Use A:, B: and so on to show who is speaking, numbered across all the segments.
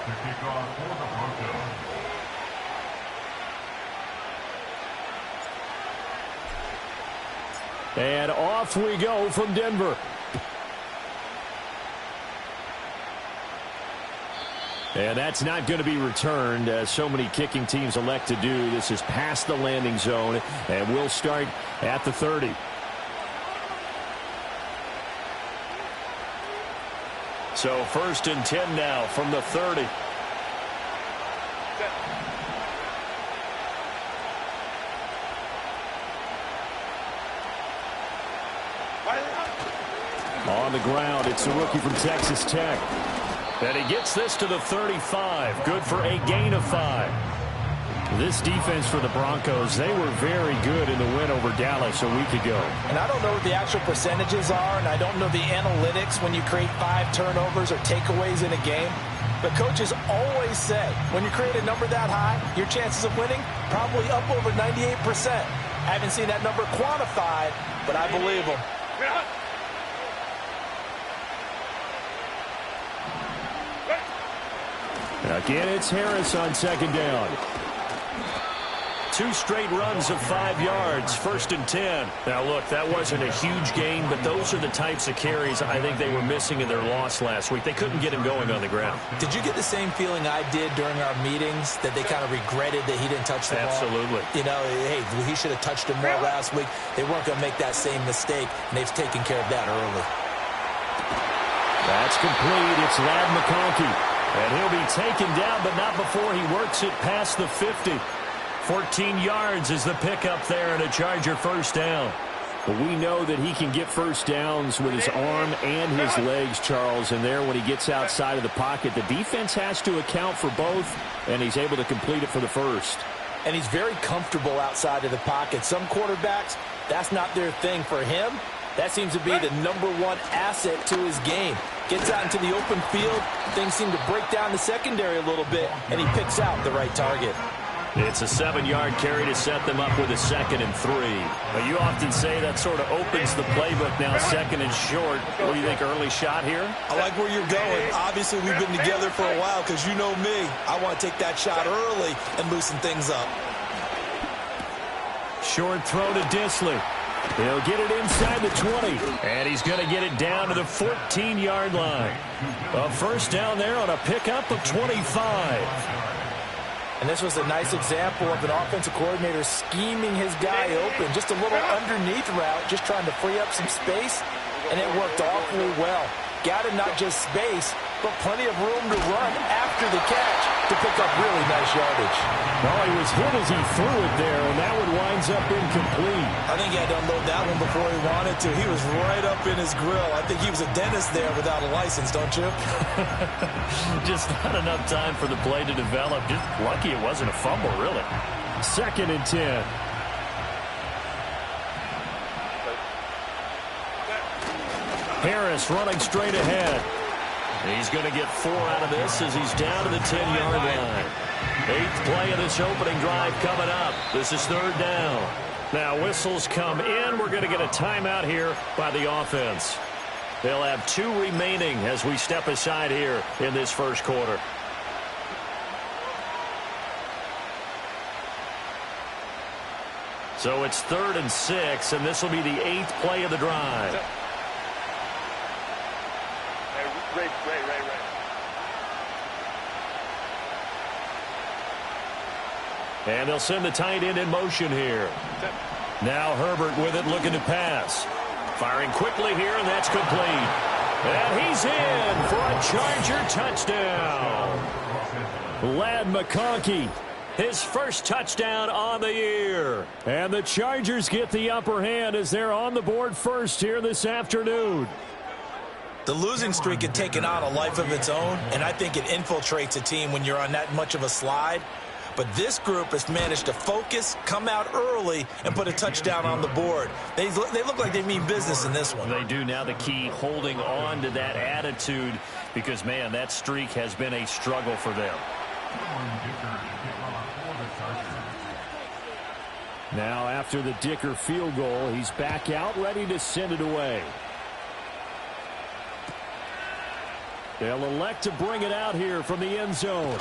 A: to kick off for the Broncos.
B: And off we go from Denver. And that's not going to be returned, as so many kicking teams elect to do. This is past the landing zone, and we'll start at the 30. So 1st and 10 now from the 30. On the ground, it's the rookie from Texas Tech. And he gets this to the 35. Good for a gain of 5. This defense for the Broncos, they were very good in the win over Dallas a week ago.
C: And I don't know what the actual percentages are, and I don't know the analytics when you create 5 turnovers or takeaways in a game. But coaches always say, when you create a number that high, your chances of winning probably up over 98%. I haven't seen that number quantified, but I believe them.
B: Again, it's Harris on 2nd down. 2 straight runs of 5 yards, 1st and 10. Now, look, that wasn't a huge gain, but those are the types of carries I think they were missing in their loss last week. They couldn't get him going on the ground.
C: Did you get the same feeling I did during our meetings, that they kind of regretted that he didn't touch the ball?
B: Absolutely.
C: You know, hey, he should have touched him more last week. They weren't going to make that same mistake, and they've taken care of that early.
B: That's complete. It's Ladd McConkey. And he'll be taken down, but not before he works it past the 50. 14 yards is the pickup there, and a Charger 1st down. But we know that he can get 1st downs with his arm and his legs, Charles. And there, when he gets outside of the pocket, the defense has to account for both, and he's able to complete it for the 1st.
C: And he's very comfortable outside of the pocket. Some quarterbacks, that's not their thing. For him, that seems to be the #1 asset to his game. Gets out into the open field, things seem to break down the secondary a little bit, and he picks out the right target.
B: It's a 7-yard carry to set them up with a 2nd and 3. But you often say that sort of opens the playbook now, 2nd and short. What do you think, early shot here?
C: I like where you're going. Obviously, we've been together for a while because you know me. I want to take that shot early and loosen things up.
B: Short throw to Disley. He'll get it inside the 20. And he's going to get it down to the 14-yard line. A 1st down there on a pickup of 25.
C: And this was a nice example of an offensive coordinator scheming his guy open. Just a little underneath route, just trying to free up some space. And it worked awfully well. Got him not just space, but plenty of room to run after the catch to pick up really nice yardage.
B: Well, he was hit as he threw it there, and that one winds up incomplete.
C: I think he had to unload that one before he wanted to. He was right up in his grill. I think he was a dentist there without a license, don't you?
B: Just not enough time for the play to develop. Just lucky it wasn't a fumble, really. 2nd and 10. Harris running straight ahead. He's going to get 4 out of this as he's down to the 10-yard line. 8th play of this opening drive coming up. This is 3rd down. Now whistles come in. We're going to get a timeout here by the offense. They'll have 2 remaining as we step aside here in this 1st quarter. So it's 3rd and 6, and this will be the 8th play of the drive.
D: Ray.
B: And they'll send the tight end in motion here. Now Herbert with it, looking to pass. Firing quickly here, and that's complete. And he's in for a Charger touchdown. Ladd McConkey, his 1st touchdown on the year. And the Chargers get the upper hand as they're on the board 1st here this afternoon.
C: The losing streak had taken on a life of its own, and I think it infiltrates a team when you're on that much of a slide. But this group has managed to focus, come out early, and put a touchdown on the board. They look like they mean business in this one.
B: They do. Now the key, holding on to that attitude, because, man, that streak has been a struggle for them. Now after the Dicker field goal, he's back out, ready to send it away. They'll elect to bring it out here from the end zone.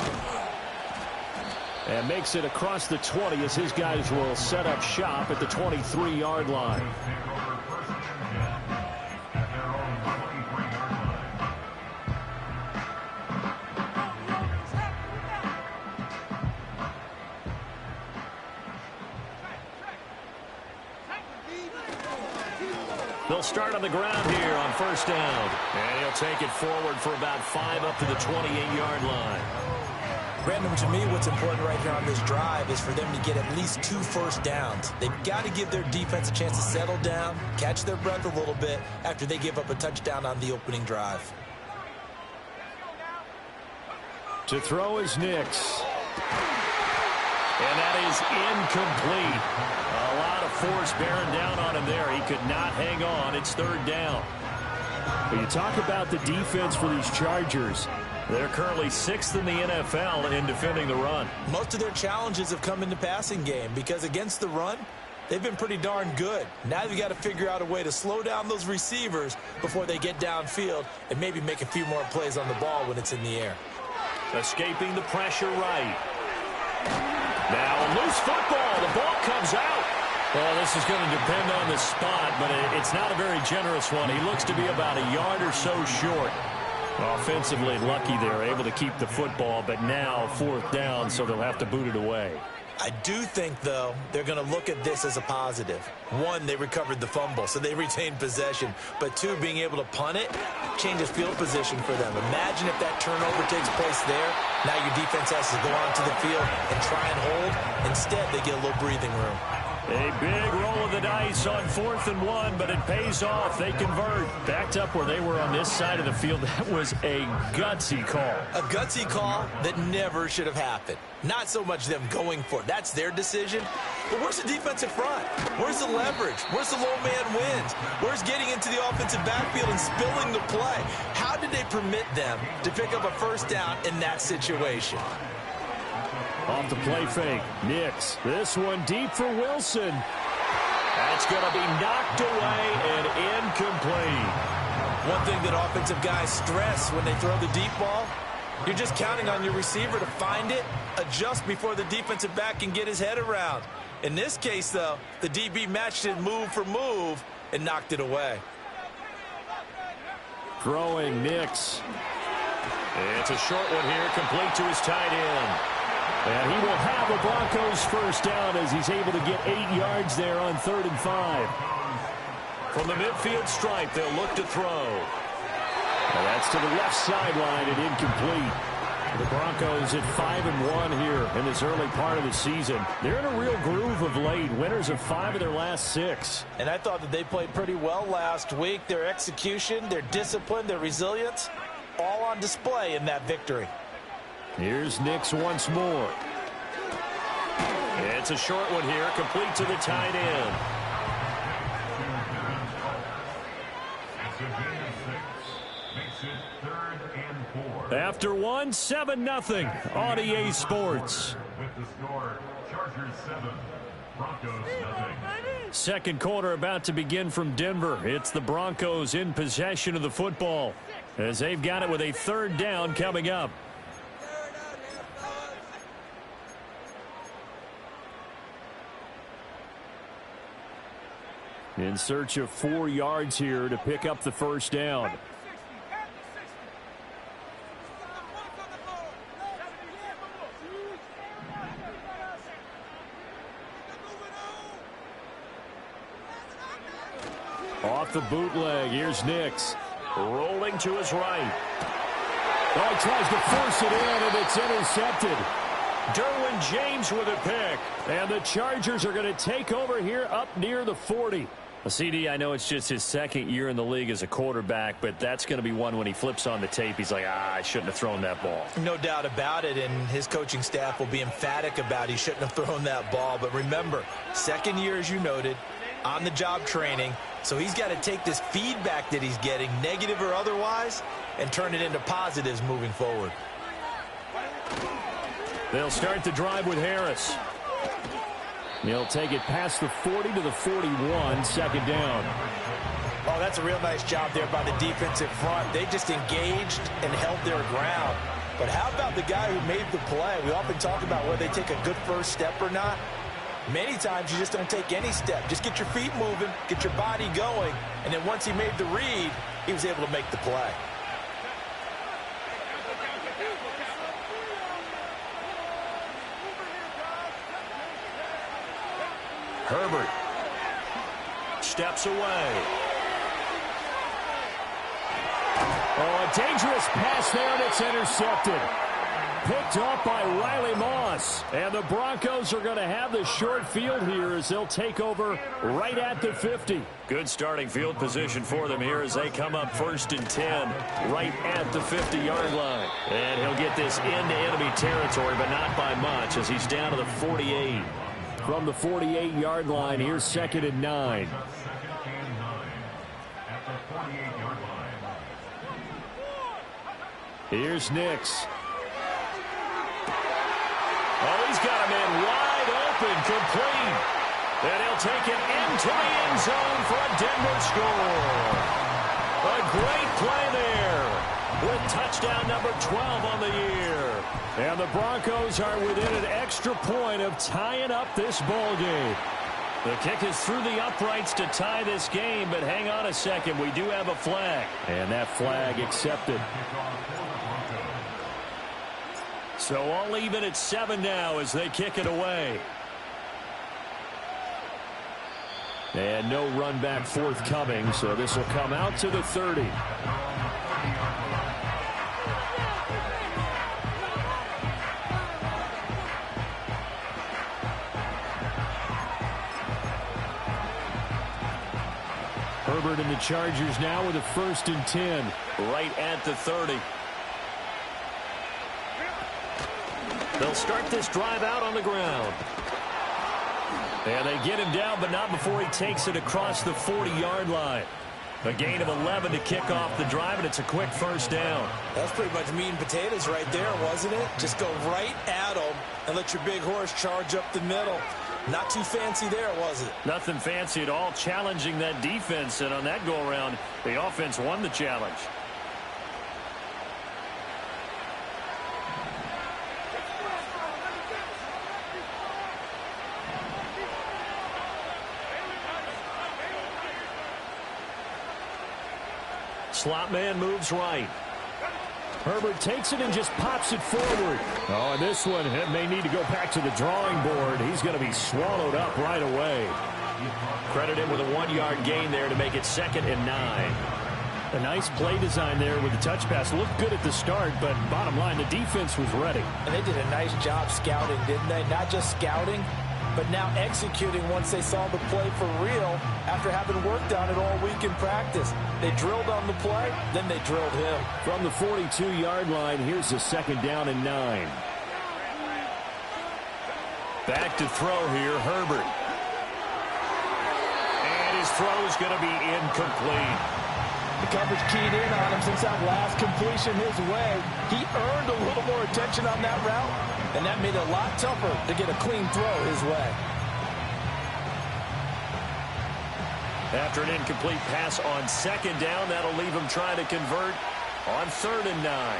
B: And makes it across the 20 as his guys will set up shop at the 23-yard line. They'll start on the ground here on first down. And he'll take it forward for about 5 up to the 28-yard line.
C: Brandon, to me, what's important right here on this drive is for them to get at least 2 first downs. They've got to give their defense a chance to settle down, catch their breath a little bit after they give up a touchdown on the opening drive.
B: To throw is Nix. And that is incomplete. A lot of force bearing down on him there. He could not hang on. It's third down. But you talk about the defense for these Chargers. They're currently 6th in the NFL in defending the run.
C: Most of their challenges have come in the passing game because against the run, they've been pretty darn good. Now they've got to figure out a way to slow down those receivers before they get downfield and maybe make a few more plays on the ball when it's in the air.
B: Escaping the pressure right. Now a loose football. The ball comes out. Well, this is going to depend on the spot, but it's not a very generous one. He looks to be about a yard or so short. Offensively lucky they're able to keep the football, but now 4th down, so they'll have to boot it away.
C: I do think, though, they're going to look at this as a positive. 1, they recovered the fumble, so they retained possession. But 2, being able to punt it changes field position for them. Imagine if that turnover takes place there. Now your defense has to go onto the field and try and hold. Instead, they get a little breathing room.
B: A big roll of the dice on 4th and 1, but it pays off. They convert. Backed up where they were on this side of the field. That was a gutsy call.
C: A gutsy call that never should have happened. Not so much them going for it. That's their decision. But where's the defensive front? Where's the leverage? Where's the low man wins? Where's getting into the offensive backfield and spilling the play? How did they permit them to pick up a first down in that situation?
B: Off the play fake. Nix. This one deep for Wilson. That's going to be knocked away and incomplete.
C: One thing that offensive guys stress when they throw the deep ball, you're just counting on your receiver to find it, adjust before the defensive back can get his head around. In this case, though, the DB matched it move for move and knocked it away.
B: Throwing Nix. It's a short one here, complete to his tight end. And he will have the Broncos first down as he's able to get 8 yards there on 3rd and 5. From the midfield stripe, they'll look to throw. And that's to the left sideline and incomplete. The Broncos at 5-1 here in this early part of the season. They're in a real groove of late. Winners of 5 of their last 6.
C: And I thought that they played pretty well last week. Their execution, their discipline, their resilience, all on display in that victory.
B: Here's Nix once more. It's a short one here, complete to the tight end. After 1, 7-0 on EA Sports.
A: With the score, Chargers 7, Broncos 0.
B: Second quarter about to begin from Denver. It's the Broncos in possession of the football as they've got it with a 3rd down coming up. In search of 4 yards here to pick up the first down. Off the bootleg, here's Nix. Rolling to his right. Oh, he tries to force it in, and it's intercepted. Derwin James with a pick. And the Chargers are going to take over here up near the 40. CD, I know it's just his 2nd year in the league as a quarterback, but that's going to be one when he flips on the tape. He's like, I shouldn't have thrown that ball.
C: No doubt about it, and his coaching staff will be emphatic about he shouldn't have thrown that ball. But remember, 2nd year, as you noted, on-the-job training. So he's got to take this feedback that he's getting, negative or otherwise, and turn it into positives moving forward.
B: They'll start the drive with Harris. He'll take it past the 40 to the 41, second down.
C: Oh, that's a real nice job there by the defensive front. They just engaged and held their ground. But how about the guy who made the play? We often talk about whether they take a good first step or not. Many times you just don't take any step. Just get your feet moving, get your body going, and then once he made the read, he was able to make the play.
B: Herbert steps away. Oh, a dangerous pass there, and it's intercepted. Picked off by Riley Moss. And the Broncos are going to have the short field here as they'll take over right at the 50. Good starting field position for them here as they come up 1st and 10 right at the 50-yard line. And he'll get this into enemy territory, but not by much as he's down to the 48. From the 48-yard line, here's 2nd and 9. Here's Nix. Oh, he's got a man wide open, complete. And he'll take it into the end zone for a Denver score. A great play there with touchdown number 12 on the year. And the Broncos are within an extra point of tying up this ball game. The kick is through the uprights to tie this game, but hang on a second. We do have a flag. And that flag accepted. So all even at 7 now as they kick it away. And no run back forthcoming, so this will come out to the 30. Herbert and the Chargers now with a 1st and 10. Right at the 30. They'll start this drive out on the ground. And they get him down, but not before he takes it across the 40-yard line. A gain of 11 to kick off the drive, and it's a quick 1st down.
C: That's pretty much meat and potatoes right there, wasn't it? Just go right at him and let your big horse charge up the middle. Not too fancy there, was it?
B: Nothing fancy at all, challenging that defense, and on that go-around, the offense won the challenge. Slot man moves right. Herbert takes it and just pops it forward. Oh, and this one may need to go back to the drawing board. He's going to be swallowed up right away. Credit him with a 1-yard gain there to make it 2nd and 9. A nice play design there with the touch pass. Looked good at the start, but bottom line, the defense was ready.
C: And they did a nice job scouting, didn't they? Not just scouting, but now executing once they saw the play for real after having worked on it all week in practice. They drilled on the play, then they drilled him.
B: From the 42-yard line, here's the 2nd down and 9. Back to throw here, Herbert. And his throw is going to be incomplete.
C: The coverage keyed in on him since that last completion his way. He earned a little more attention on that route, and that made it a lot tougher to get a clean throw his way.
B: After an incomplete pass on 2nd down, that'll leave him trying to convert on 3rd and 9.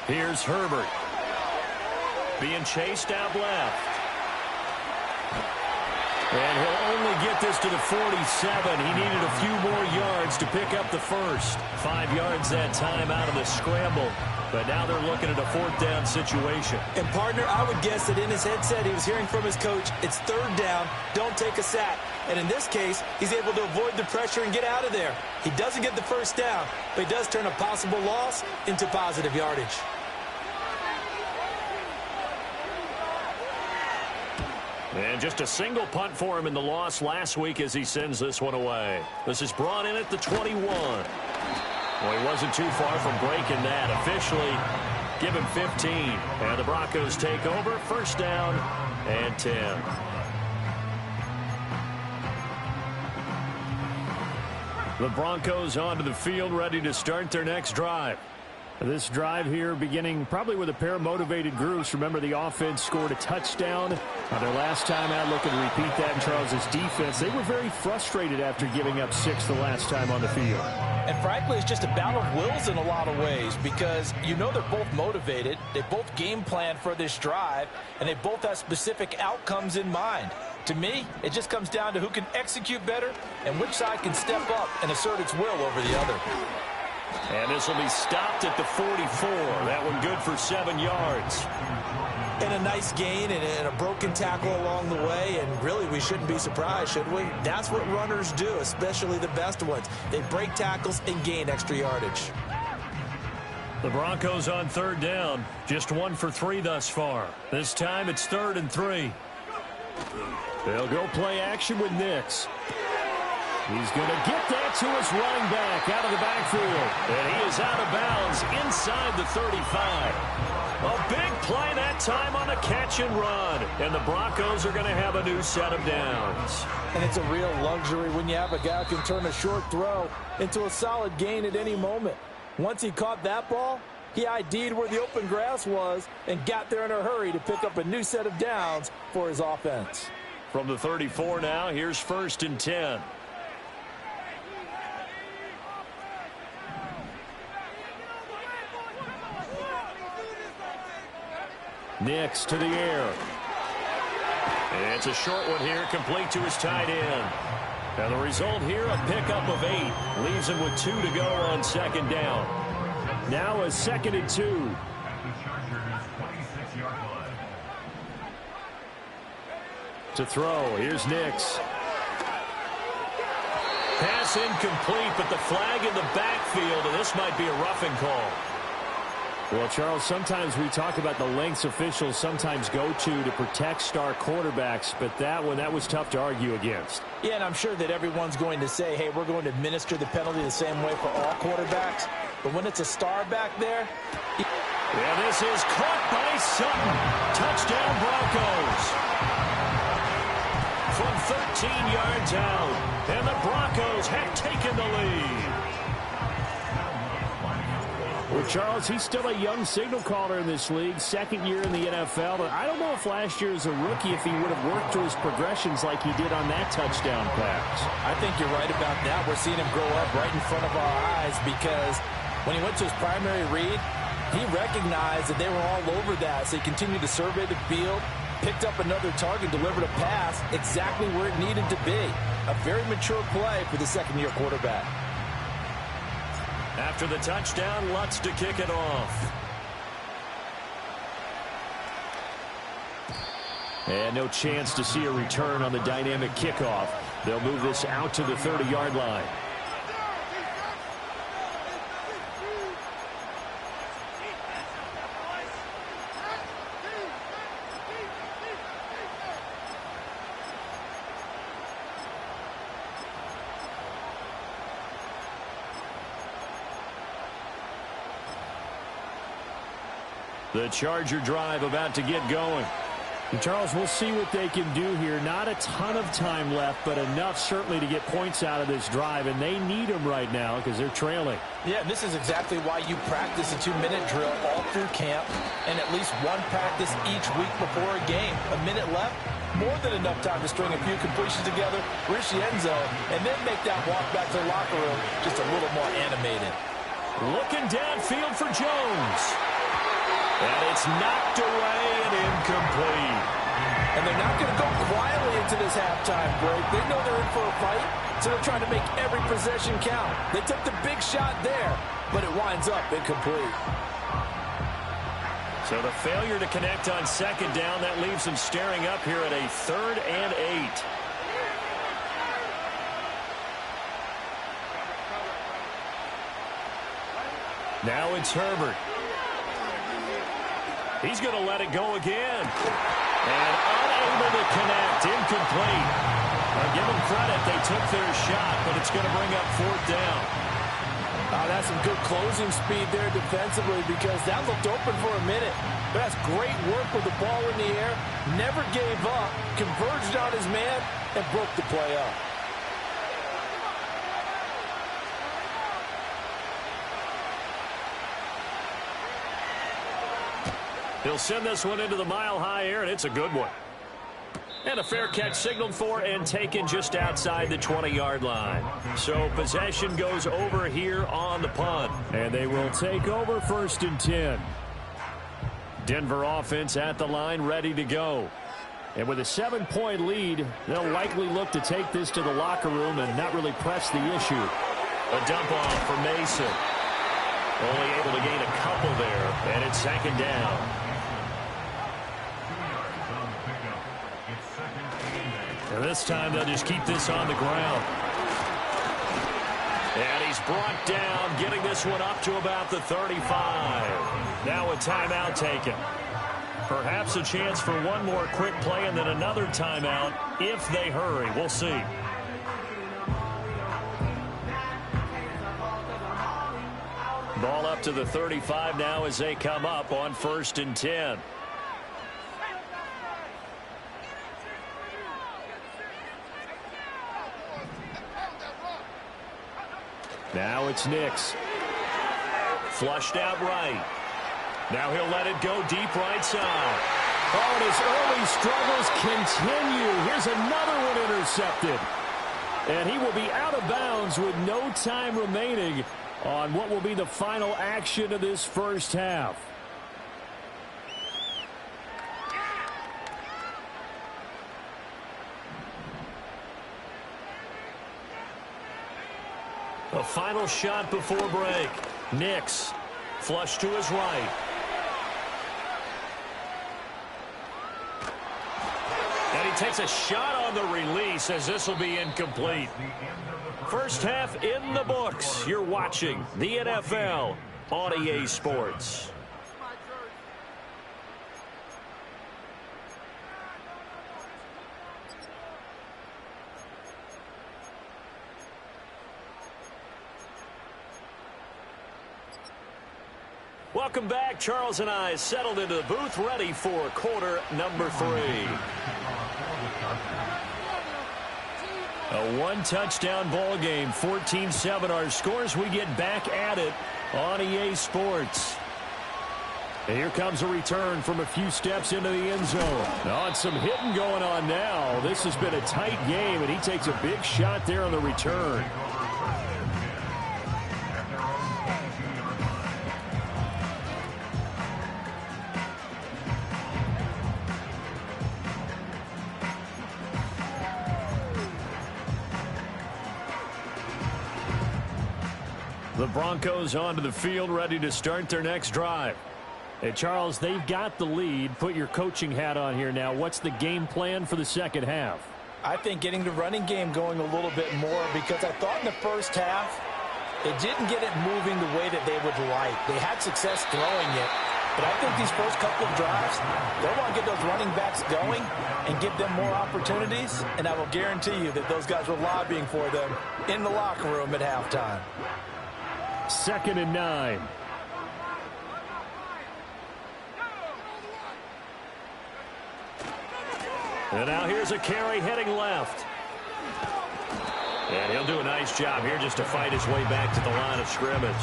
B: Here's Herbert. Being chased out left. And he'll only get this to the 47. He needed a few more yards to pick up the first. 5 yards that time out of the scramble. But now they're looking at a 4th down situation.
C: And, partner, I would guess that in his headset he was hearing from his coach, it's 3rd down, don't take a sack. And in this case, he's able to avoid the pressure and get out of there. He doesn't get the 1st down, but he does turn a possible loss into positive yardage.
B: And just a single punt for him in the loss last week as he sends this one away. This is brought in at the 21. Well, he wasn't too far from breaking that. Officially, give him 15. And the Broncos take over. 1st down and 10. The Broncos onto the field, ready to start their next drive.
D: This drive here beginning probably with a pair of motivated groups. Remember, the offense scored a touchdown their last time out. Looking to repeat that in Charles' defense. They were very frustrated after giving up 6 the last time on the field.
C: And frankly, it's just a battle of wills in a lot of ways because you know they're both motivated. They both game plan for this drive, and they both have specific outcomes in mind. To me, it just comes down to who can execute better and which side can step up and assert its will over the other.
B: And this will be stopped at the 44. That one good for 7 yards.
C: And a nice gain and a broken tackle along the way, and really we shouldn't be surprised, should we? That's what runners do, especially the best ones. They break tackles and gain extra yardage.
B: The Broncos on 3rd down. Just 1 for 3 thus far. This time it's 3rd and 3.
D: They'll go play action with Nix. He's going to get that to his running back out of the backfield.
B: And he is out of bounds inside the 35. A big play that time on a catch and run. And the Broncos are going to have a new set of downs.
C: And it's a real luxury when you have a guy who can turn a short throw into a solid gain at any moment. Once he caught that ball, he ID'd where the open grass was and got there in a hurry to pick up a new set of downs for his offense.
B: From the 34 now, here's 1st and 10.
D: Nix to the air.
B: And it's a short one here, complete to his tight end. And the result here, a pickup of 8. Leaves him with 2 to go on 2nd down.
D: Now a 2nd and 2.
A: At the Chargers' 26-yard line.
D: To throw, here's Nix.
B: Pass incomplete, but the flag in the backfield, and this might be a roughing call.
D: Well, Charles, sometimes we talk about the lengths officials sometimes go to protect star quarterbacks, but that was tough to argue against.
C: Yeah, and I'm sure that everyone's going to say, hey, we're going to administer the penalty the same way for all quarterbacks. But when it's a star back there...
B: Yeah, this is caught by Sutton. Touchdown, Broncos. From 13 yards out, and the Broncos have taken the lead.
D: Well, Charles, he's still a young signal caller in this league, 2nd year in the NFL. But I don't know if last year as a rookie, if he would have worked through his progressions like he did on that touchdown pass.
C: I think you're right about that. We're seeing him grow up right in front of our eyes because when he went to his primary read, he recognized that they were all over that. So he continued to survey the field, picked up another target, delivered a pass exactly where it needed to be. A very mature play for the 2nd-year quarterback.
B: After the touchdown, Lutz to kick it off.
D: And no chance to see a return on the dynamic kickoff. They'll move this out to the 30-yard line.
B: The Charger drive about to get going.
D: And Charles, we'll see what they can do here. Not a ton of time left, but enough certainly to get points out of this drive, and they need them right now because they're trailing.
C: Yeah, this is exactly why you practice a 2-minute drill all through camp and at least one practice each week before a game. A minute left, more than enough time to string a few completions together, reach the end zone, and then make that walk back to the locker room just a little more animated.
B: Looking downfield for Jones. And it's knocked away and incomplete.
C: And they're not going to go quietly into this halftime break. They know they're in for a fight, so they're trying to make every possession count. They took the big shot there, but it winds up incomplete.
B: So the failure to connect on 2nd down, that leaves them staring up here at a 3rd and 8. Now it's Herbert. He's going to let it go again. And unable to connect. Incomplete. I'll give them credit. They took their shot, but it's going to bring up 4th down.
C: That's some good closing speed there defensively because that looked open for a minute. But that's great work with the ball in the air. Never gave up. Converged on his man and broke the play up.
B: He'll send this one into the mile-high air, and it's a good one. And a fair catch signaled for and taken just outside the 20-yard line. So possession goes over here on the punt.
D: And they will take over 1st and 10. Denver offense at the line, ready to go. And with a 7-point lead, they'll likely look to take this to the locker room and not really press the issue.
B: A dump off for Mason. Only able to gain a couple there, and it's 2nd down. And this time they'll just keep this on the ground. And he's brought down, getting this one up to about the 35. Now a timeout taken. Perhaps a chance for one more quick play and then another timeout if they hurry. We'll see. Ball up to the 35 now as they come up on 1st and 10.
D: Now it's Nix.
B: Flushed out right. Now he'll let it go deep right side.
D: Oh, and his early struggles continue. Here's another one intercepted. And he will be out of bounds with no time remaining on what will be the final action of this first half.
B: A final shot before break. Nix, flush to his right. And he takes a shot on the release as this will be incomplete. First half in the books. You're watching the NFL on EA Sports. Welcome back. Charles and I settled into the booth, ready for quarter number 3.
D: A one-touchdown ball game, 14-7 our scores. We get back at it on EA Sports. And here comes a return from a few steps into the end zone. On some hitting going on now. This has been a tight game, and he takes a big shot there on the return. The Broncos onto the field, ready to start their next drive. Hey, Charles, they've got the lead. Put your coaching hat on here now. What's the game plan for the second half?
C: I think getting the running game going a little bit more, because I thought in the first half it didn't get it moving the way that they would like. They had success throwing it, but I think these first couple of drives, they'll want to get those running backs going and give them more opportunities, and I will guarantee you that those guys were lobbying for them in the locker room at halftime.
D: 2nd and 9.
B: And now here's a carry heading left. And he'll do a nice job here just to fight his way back to the line of scrimmage.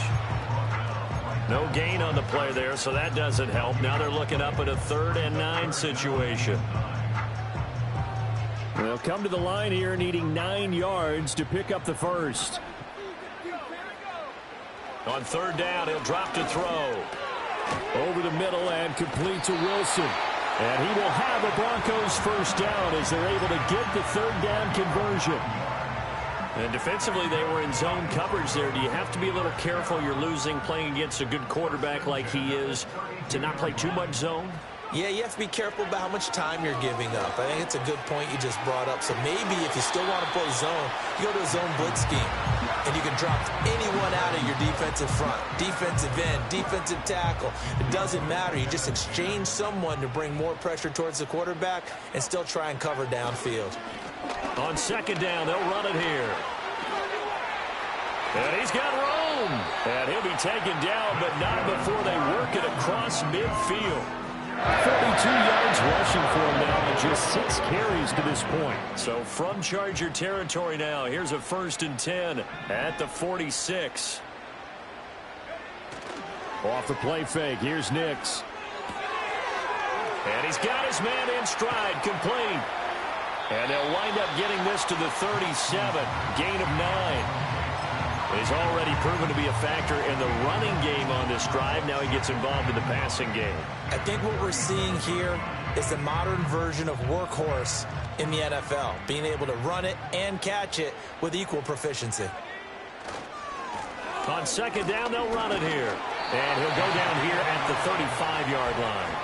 B: No gain on the play there, so that doesn't help. Now they're looking up at a 3rd and 9 situation.
D: They'll come to the line here needing 9 yards to pick up the first.
B: On 3rd down, he'll drop to throw.
D: Over the middle and complete to Wilson. And he will have a Broncos first down as they're able to get the 3rd down conversion.
B: And defensively, they were in zone coverage there. Do you have to be a little careful? You're losing playing against a good quarterback like he is to not play too much zone?
E: Yeah, you have to be careful about how much time you're giving up. I think it's a good point you just brought up. So maybe if you still want to play zone, you go to a zone blitz scheme. And you can drop anyone out of your defensive front, defensive end, defensive tackle. It doesn't matter. You just exchange someone to bring more pressure towards the quarterback and still try and cover downfield.
B: On 2nd down, they'll run it here. And he's got room. And he'll be taken down, but not before they work it across midfield.
D: 42 yards rushing for him now, and just 6 carries to this point.
B: So from Charger territory now, here's a 1st and 10 at the 46.
D: Off the play fake, here's Nix.
B: And he's got his man in stride, complete. And they'll wind up getting this to the 37, gain of 9. He's already proven to be a factor in the running game on this drive. Now he gets involved in the passing game.
C: I think what we're seeing here is the modern version of workhorse in the NFL, being able to run it and catch it with equal proficiency.
B: On second down, they'll run it here. And he'll go down here at the 35-yard line.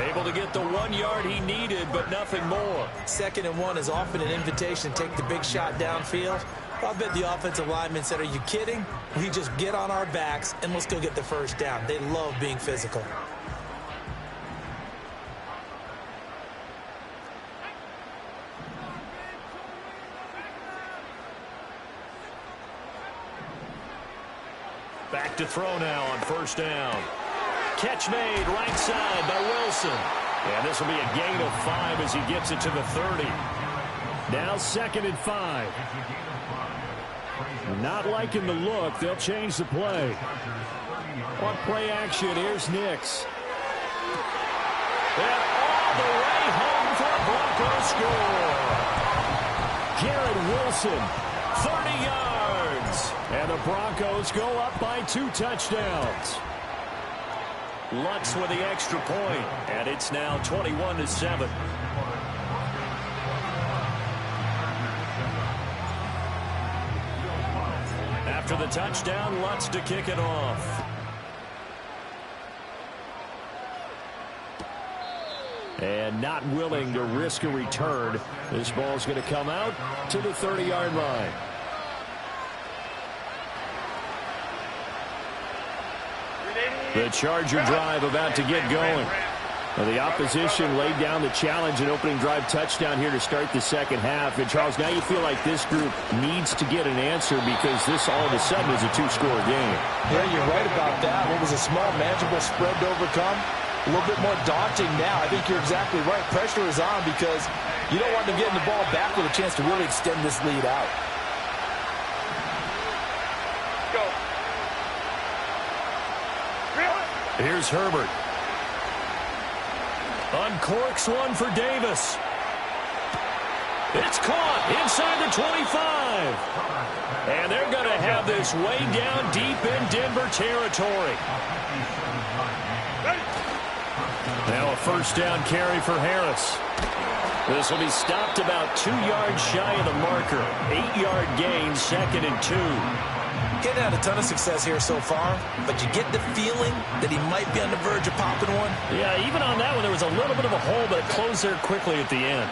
B: Able to get the 1 yard he needed, but nothing more.
C: 2nd and 1 is often an invitation to take the big shot downfield. I bet the offensive lineman said, are you kidding? We just get on our backs and let's go get the first down. They love being physical.
B: Back to throw now on first down. Catch made right side by Wilson. And this will be a gain of 5 as he gets it to the 30.
D: Now 2nd and 5. Not liking the look. They'll change the play. On play action, here's Nix.
B: And all the way home for a Broncos score.
D: Garrett Wilson, 30 yards. And the Broncos go up by 2 touchdowns.
B: Lutz with the extra point, and it's now 21-7. After the touchdown, Lutz to kick it off.
D: And not willing to risk a return. This ball's going to come out to the 30-yard line. The Charger drive about to get going. Well, the opposition laid down the challenge and opening drive touchdown here to start the second half. And, Charles, now you feel like this group needs to get an answer because this all of a sudden is a 2-score game.
C: Yeah, you're right about that. What was a small, manageable spread to overcome, a little bit more daunting now. I think you're exactly right. Pressure is on because you don't want them getting the ball back with a chance to really extend this lead out.
B: Here's Herbert. Uncorks one for Davis. It's caught inside the 25. And they're going to have this way down deep in Denver territory. Now a first down carry for Harris. This will be stopped about 2 yards shy of the marker. 8-yard gain, 2nd and 2.
C: Getting had a ton of success here so far, but you get the feeling that he might be on the verge of popping one.
B: Yeah, even on that one, there was a little bit of a hole, but it closed there quickly at the end.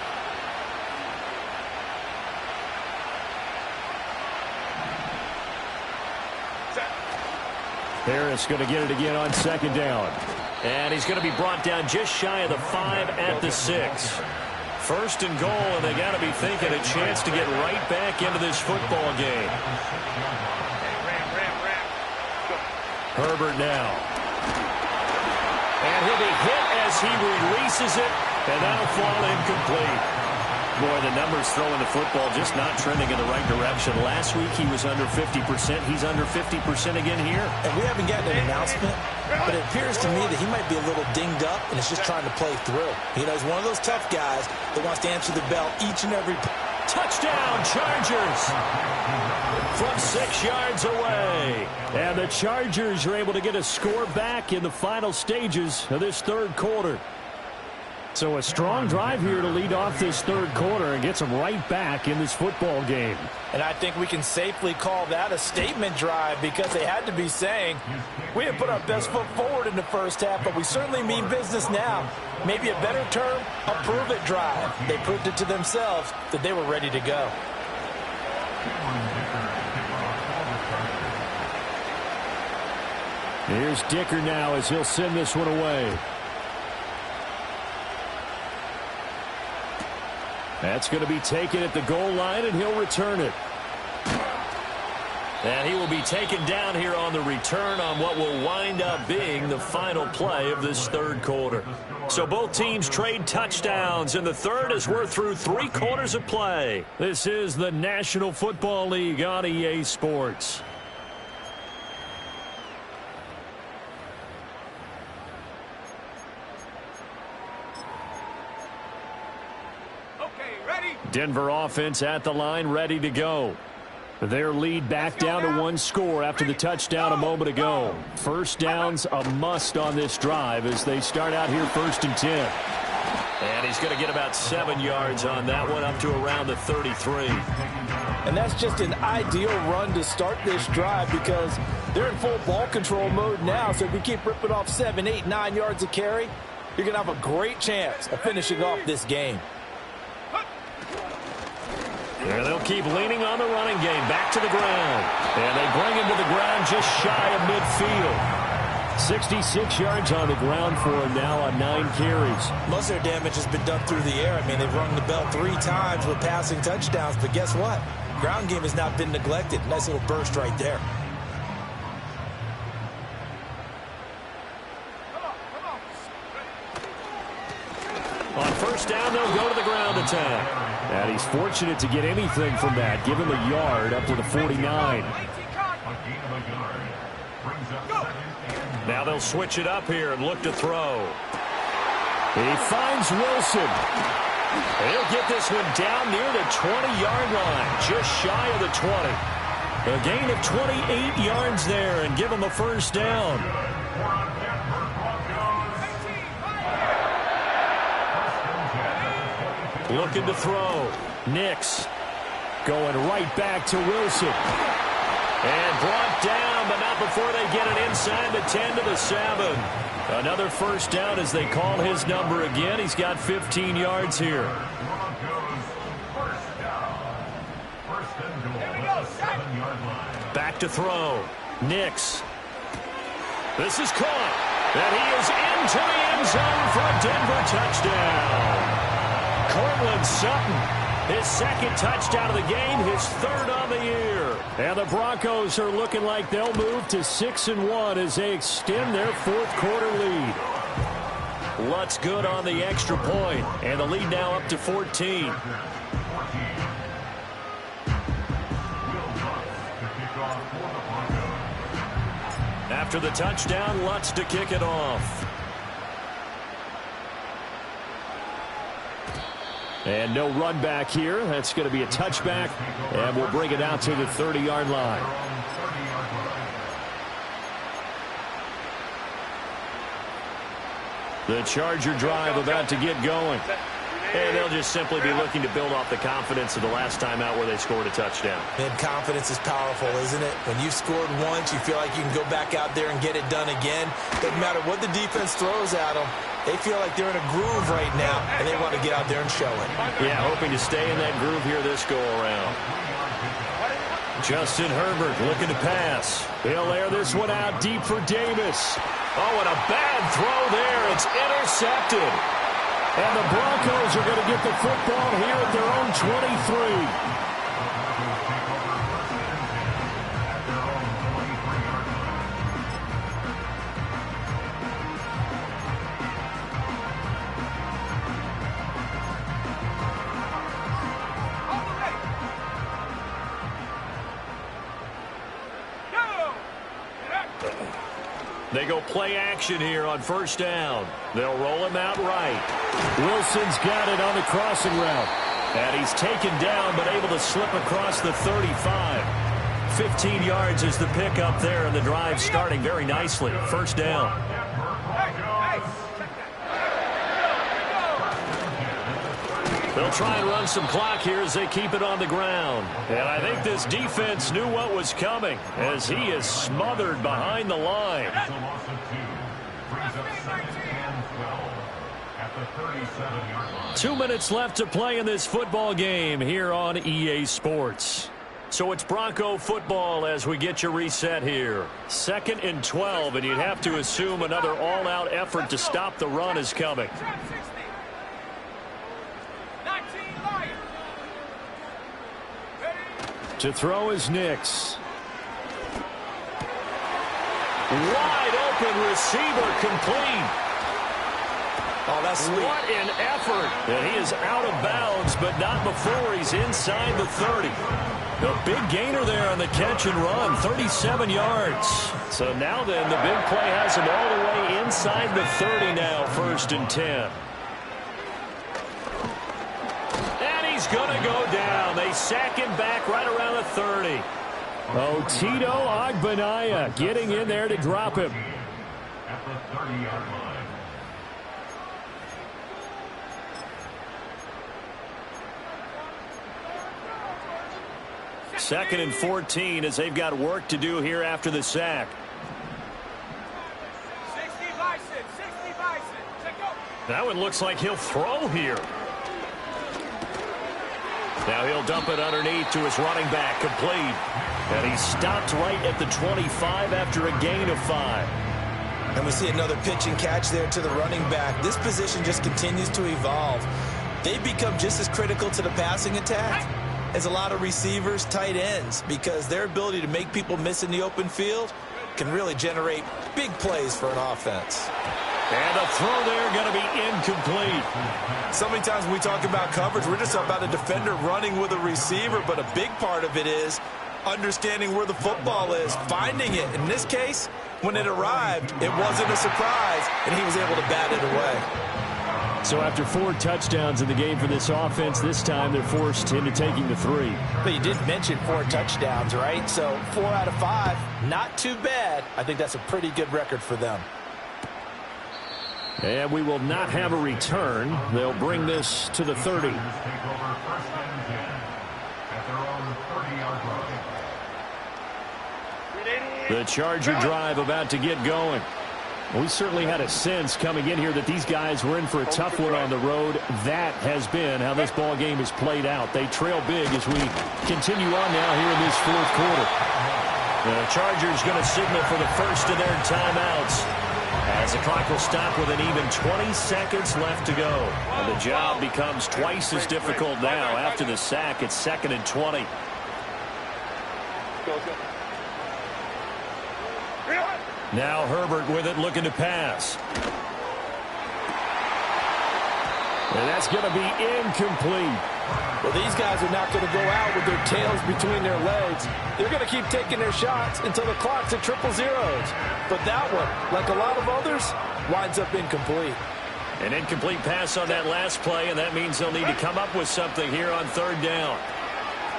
D: Harris going to get it again on 2nd down.
B: And he's going to be brought down just shy of the 5 at the 6. 1st and goal, and they got to be thinking a chance to get right back into this football game. Herbert now. And he'll be hit as he releases it, and that'll fall incomplete. Boy, the numbers throwing the football just not trending in the right direction. Last week he was under 50%. He's under 50% again here.
C: And we haven't gotten an announcement, but it appears to me that he might be a little dinged up and is just trying to play through. You know, he's one of those tough guys that wants to answer the bell each and every
B: touchdown, Chargers! From 6 yards away.
D: And the Chargers are able to get a score back in the final stages of this 3rd quarter. So a strong drive here to lead off this 3rd quarter and gets them right back in this football game.
C: And I think we can safely call that a statement drive because they had to be saying, we have put our best foot forward in the first half, but we certainly mean business now. Maybe a better term, a prove-it drive. They proved it to themselves that they were ready to go.
D: Here's Dicker now as he'll send this one away. That's going to be taken at the goal line, and he'll return it.
B: And he will be taken down here on the return on what will wind up being the final play of this 3rd quarter. So both teams trade touchdowns in the 3rd as we're through 3 quarters of play.
D: This is the National Football League on EA Sports. Denver offense at the line, ready to go. Their lead back down to one score after the touchdown a moment ago. First down's a must on this drive as they start out here 1st and 10.
B: And he's going to get about 7 yards on that one, up to around the 33.
C: And that's just an ideal run to start this drive because they're in full ball control mode now. So if you keep ripping off 7, 8, 9 yards a carry, you're going to have a great chance of finishing off this game.
B: There they'll keep leaning on the running game. Back to the ground. And they bring him to the ground just shy of midfield.
D: 66 yards on the ground for him now on 9 carries.
E: Most of their damage has been done through the air. I mean, they've rung the bell 3 times with passing touchdowns. But guess what? Ground game has not been neglected. Nice little burst right there.
B: On first down, they'll go to the ground attack.
D: And he's fortunate to get anything from that. Give him a yard up to the 49.
B: Now they'll switch it up here and look to throw.
D: He finds Wilson.
B: He'll get this one down near the 20-yard line, just shy of the 20. A gain of 28 yards there and give him a first down. Looking to throw.
D: Nix going right back to Wilson.
B: And brought down, but not before they get it inside the 10 to the 7. Another first down as they call his number again. He's got 15 yards here. Back to throw. Nix. This is caught. And he is into the end zone for a Denver touchdown. Cortland Sutton, his second touchdown of the game, his 3rd on the year.
D: And the Broncos are looking like they'll move to 6-1 as they extend their 4th quarter lead.
B: Lutz good on the extra point, and the lead now up to 14. After the touchdown, Lutz to kick it off.
D: And no run back here. That's going to be a touchback, and we'll bring it out to the 30-yard line. The Charger drive about to get going.
B: And they'll just simply be looking to build off the confidence of the last time out where they scored a touchdown.
E: And confidence is powerful, isn't it? When you've scored once, you feel like you can go back out there and get it done again. Doesn't matter what the defense throws at them. They feel like they're in a groove right now, and they want to get out there and show it.
B: Yeah, hoping to stay in that groove here this go-around.
D: Justin Herbert looking to pass. He'll air this one out deep for Davis.
B: Oh, and a bad throw there. It's intercepted.
D: And the Broncos are going to get the football here at their own 23.
B: They go play action here on first down. They'll roll him out right.
D: Wilson's got it on the crossing route.
B: And he's taken down but able to slip across the 35. 15 yards is the pickup there, and the drive starting very nicely. First down. They'll try and run some clock here as they keep it on the ground. And I think this defense knew what was coming as he is smothered behind the line. 2 minutes left to play in this football game here on EA Sports. So it's Bronco football as we get you reset here. 2nd and 12, and you'd have to assume another all-out effort to stop the run is coming.
D: To throw is Nix.
B: Wide open receiver complete.
E: Oh, that's sweet.
B: What an effort. And he is out of bounds, but not before he's inside the 30. A big gainer there on the catch and run, 37 yards. So now then, the big play has him all the way inside the 30 now, 1st and 10. And he's going to go down. They sack him back right around the 30.
D: Oh, Tito Agbanaya getting in there to drop him.
A: At the 30-yard line.
B: Second and 14 as they've got work to do here after the sack.
F: 60 Bison, 60 Bison.
B: That one looks like he'll throw here. Now he'll dump it underneath to his running back, complete. And he stopped right at the 25 after a gain of 5.
E: And we see another pitch and catch there to the running back. This position just continues to evolve. They become just as critical to the passing attack as a lot of receivers, tight ends, because their ability to make people miss in the open field can really generate big plays for an offense.
B: And the throw there going to be incomplete.
E: So many times when we talk about coverage, we're just about a defender running with a receiver, but a big part of it is understanding where the football is, finding it. In this case, when it arrived, it wasn't a surprise, and he was able to bat it away.
D: So after 4 touchdowns in the game for this offense, this time they're forced into taking the 3.
C: But you did mention 4 touchdowns, right? So 4 out of 5, not too bad. I think that's a pretty good record for them.
D: And we will not have a return. They'll bring this to the 30.
A: Take over 1st and 10 at their own 30-yard line.
D: The Charger drive about to get going. We certainly had a sense coming in here that these guys were in for a tough one on the road. That has been how this ball game has played out. They trail big as we continue on now here in this 4th quarter.
B: The Chargers going to signal for the first of their timeouts, as the clock will stop with an even 20 seconds left to go. And the job becomes twice as difficult now. After the sack, it's 2nd and 20. Now Herbert with it, looking to pass.
D: And that's going to be incomplete.
C: Well, these guys are not going to go out with their tails between their legs. They're going to keep taking their shots until the clock's at 000. But that one, like a lot of others, winds up incomplete.
B: An incomplete pass on that last play, and that means they'll need to come up with something here on 3rd down.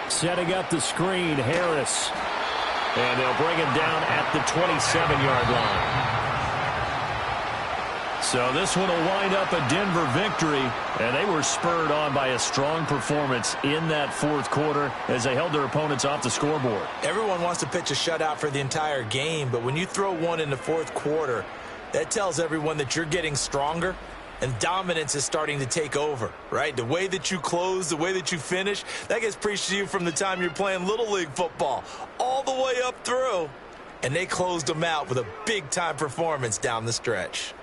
D: Setting up the screen, Harris. And they'll bring him down at the 27-yard line.
B: So this one will wind up a Denver victory, and they were spurred on by a strong performance in that 4th quarter as they held their opponents off the scoreboard.
E: Everyone wants to pitch a shutout for the entire game, but when you throw one in the 4th quarter, that tells everyone that you're getting stronger and dominance is starting to take over, right? The way that you close, the way that you finish, that gets preached to you from the time you're playing Little League football all the way up through. And they closed them out with a big-time performance down the stretch.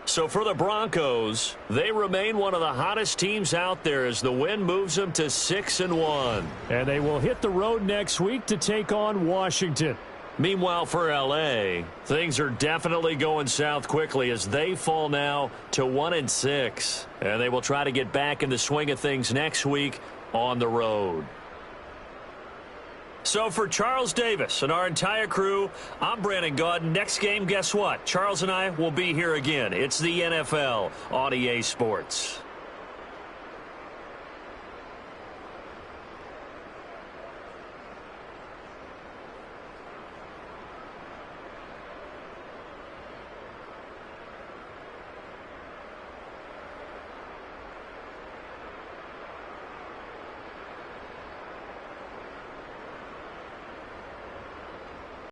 B: So for the Broncos, they remain one of the hottest teams out there as the win moves them to 6-1.
D: And they will hit the road next week to take on Washington.
B: Meanwhile, for L.A., things are definitely going south quickly as they fall now to 1-6. And they will try to get back in the swing of things next week on the road. So for Charles Davis and our entire crew, I'm Brandon Gaudin. Next game, guess what? Charles and I will be here again. It's the NFL on EA Sports.